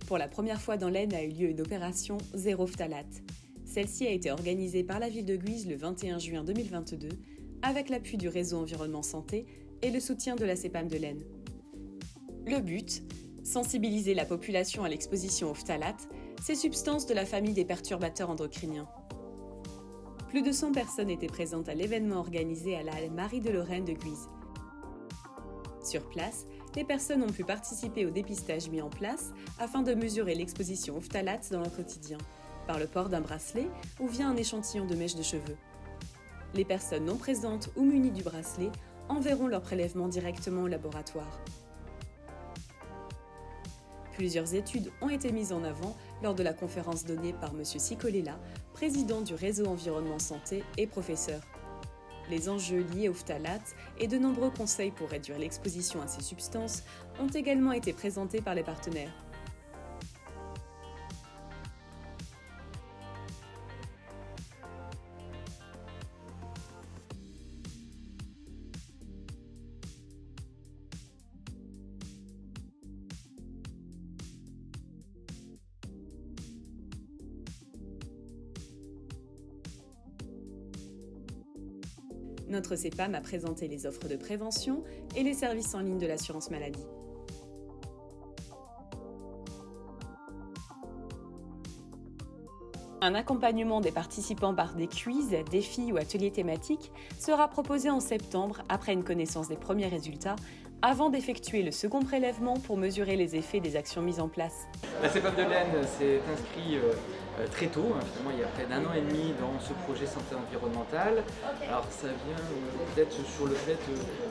Pour la première fois dans l'Aisne a eu lieu une opération zéro phtalate. Celle-ci a été organisée par la ville de Guise le 21 juin 2022 avec l'appui du réseau Environnement Santé et le soutien de la CEPAM de l'Aisne. Le but, sensibiliser la population à l'exposition aux phtalates, ces substances de la famille des perturbateurs endocriniens. Plus de 100 personnes étaient présentes à l'événement organisé à la Halle Marie de Lorraine de Guise. Sur place, les personnes ont pu participer au dépistage mis en place afin de mesurer l'exposition aux phtalates dans leur quotidien, par le port d'un bracelet ou via un échantillon de mèches de cheveux. Les personnes non présentes ou munies du bracelet enverront leur prélèvement directement au laboratoire. Plusieurs études ont été mises en avant lors de la conférence donnée par M. Sicolela, président du réseau Environnement Santé et professeur. Les enjeux liés aux phtalates et de nombreux conseils pour réduire l'exposition à ces substances ont également été présentés par les partenaires. Notre CEPAM a présenté les offres de prévention et les services en ligne de l'assurance maladie. Un accompagnement des participants par des quiz, défis ou ateliers thématiques sera proposé en septembre après une connaissance des premiers résultats, avant d'effectuer le second prélèvement pour mesurer les effets des actions mises en place. La CEPAM de l'Aisne s'est inscrite très tôt, finalement il y a près d'1 an et demi dans ce projet santé environnementale. Alors ça vient peut-être sur le fait,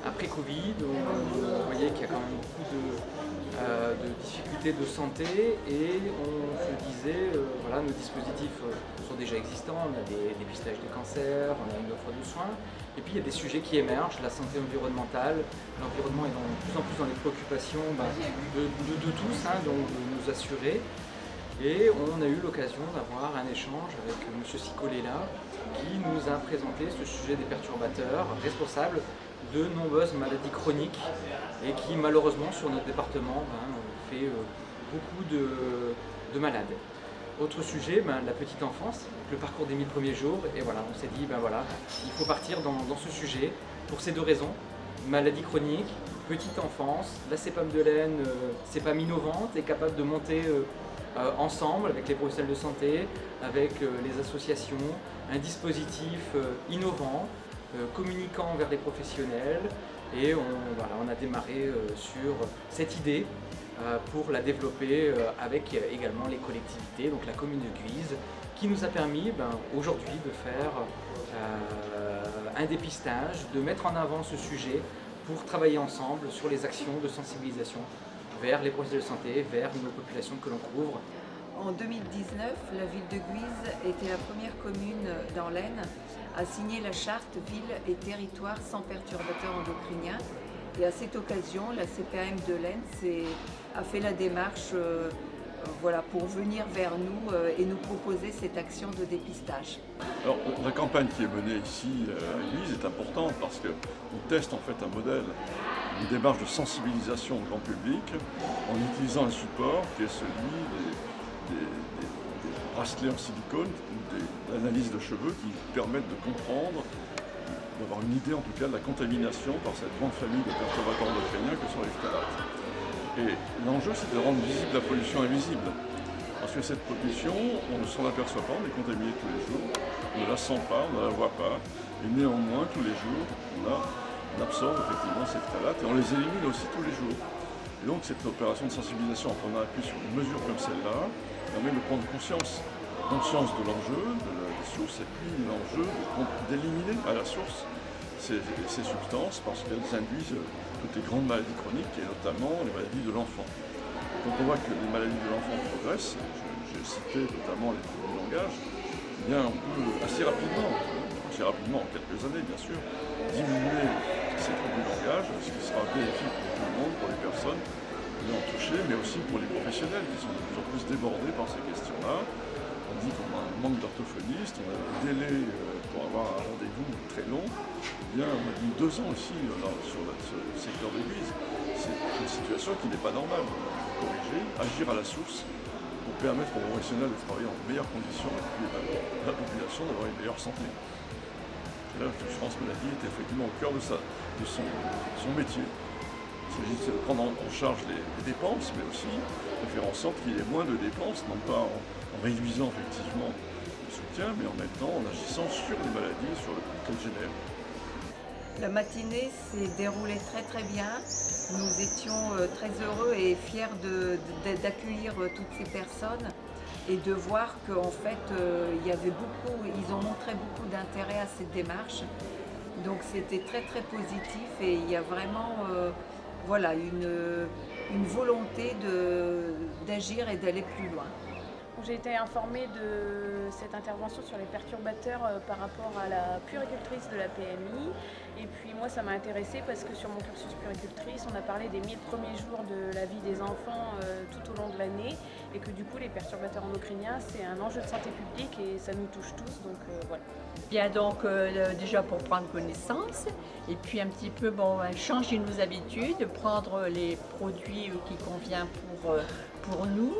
après Covid, on voyait qu'il y a quand même beaucoup de difficultés de santé et on se disait, voilà, nos dispositifs sont déjà existants, on a des dépistages de cancer, on a une offre de soins, et puis il y a des sujets qui émergent, la santé environnementale, l'environnement est de plus en plus dans les préoccupations de tous, donc de nos assurés. Et on a eu l'occasion d'avoir un échange avec M. Sicolela qui nous a présenté ce sujet des perturbateurs responsables de nombreuses maladies chroniques et qui malheureusement sur notre département fait beaucoup de malades. Autre sujet, la petite enfance, le parcours des 1000 premiers jours, et voilà, on s'est dit il faut partir dans ce sujet pour ces deux raisons, maladie chronique, petite enfance, la CEPAM de l'Aisne, CEPAM innovante, est capable de monter ensemble avec les professionnels de santé, avec les associations, un dispositif innovant, communiquant vers les professionnels, et on a démarré sur cette idée pour la développer avec également les collectivités, donc la commune de Guise, qui nous a permis aujourd'hui de faire un dépistage, de mettre en avant ce sujet pour travailler ensemble sur les actions de sensibilisation vers les professionnels de santé, vers nos populations que l'on couvre. En 2019, la ville de Guise était la première commune dans l'Aisne à signer la charte ville et territoire sans perturbateurs endocriniens. Et à cette occasion, la CPAM de l'Aisne a fait la démarche pour venir vers nous et nous proposer cette action de dépistage. Alors, la campagne qui est menée ici à Guise est importante parce qu'on teste en fait un modèle, une démarche de sensibilisation au grand public en utilisant un support qui est celui des bracelets en silicone ou des analyses de cheveux qui permettent de comprendre, d'avoir une idée en tout cas de la contamination par cette grande famille de perturbateurs endocriniens que sont les phtalates. Et l'enjeu, c'est de rendre visible la pollution invisible. Parce que cette pollution, on ne s'en aperçoit pas, on est contaminé tous les jours, on ne la sent pas, on ne la voit pas, et néanmoins, tous les jours, on absorbe effectivement ces phtalates et on les élimine aussi tous les jours. Et donc cette opération de sensibilisation, en prenant appui sur une mesure comme celle-là, permet de prendre conscience de l'enjeu, des sources, et puis l'enjeu d'éliminer à la source ces substances parce qu'elles induisent toutes les grandes maladies chroniques et notamment les maladies de l'enfant. Quand on voit que les maladies de l'enfant progressent, j'ai cité notamment les troubles du langage, on peut assez rapidement, en quelques années bien sûr, diminuer ces troubles du langage, ce qui sera bénéfique pour tout le monde, pour les personnes ayant touché, mais aussi pour les professionnels qui sont de plus en plus débordés par ces questions-là. On dit qu'on a un manque d'orthophonistes, on a des délais pour avoir un rendez-vous très long. On a mis 2 ans ici sur le secteur de l'Église. C'est une situation qui n'est pas normale. Il faut corriger, agir à la source pour permettre aux professionnels de travailler en meilleures conditions et puis à la population d'avoir une meilleure santé. Et là, l'assurance maladie est effectivement au cœur de son métier. Il s'agit de prendre en charge les dépenses, mais aussi de faire en sorte qu'il y ait moins de dépenses, non pas en réduisant effectivement le soutien, mais en même temps en agissant sur les maladies, sur le coût qu'elles génèrent. La matinée s'est déroulée très bien. Nous étions très heureux et fiers d'accueillir toutes ces personnes et de voir qu'en fait, ils ont montré beaucoup d'intérêt à cette démarche. Donc c'était très positif et il y a vraiment une volonté d'agir et d'aller plus loin. J'ai été informée de cette intervention sur les perturbateurs par rapport à la puéricultrice de la PMI. Et puis moi ça m'a intéressée parce que sur mon cursus puéricultrice, on a parlé des 1000 premiers jours de la vie des enfants tout au long de l'année. Et que du coup les perturbateurs endocriniens c'est un enjeu de santé publique et ça nous touche tous. Donc voilà. Bien donc déjà pour prendre connaissance et puis un petit peu changer nos habitudes, prendre les produits qui conviennent pour nous,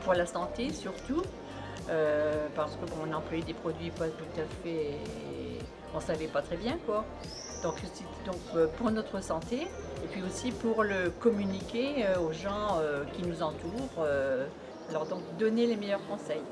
pour la santé surtout, parce que on employait des produits pas tout à fait, on savait pas très bien quoi. Donc pour notre santé et puis aussi pour le communiquer aux gens qui nous entourent, leur donc donner les meilleurs conseils.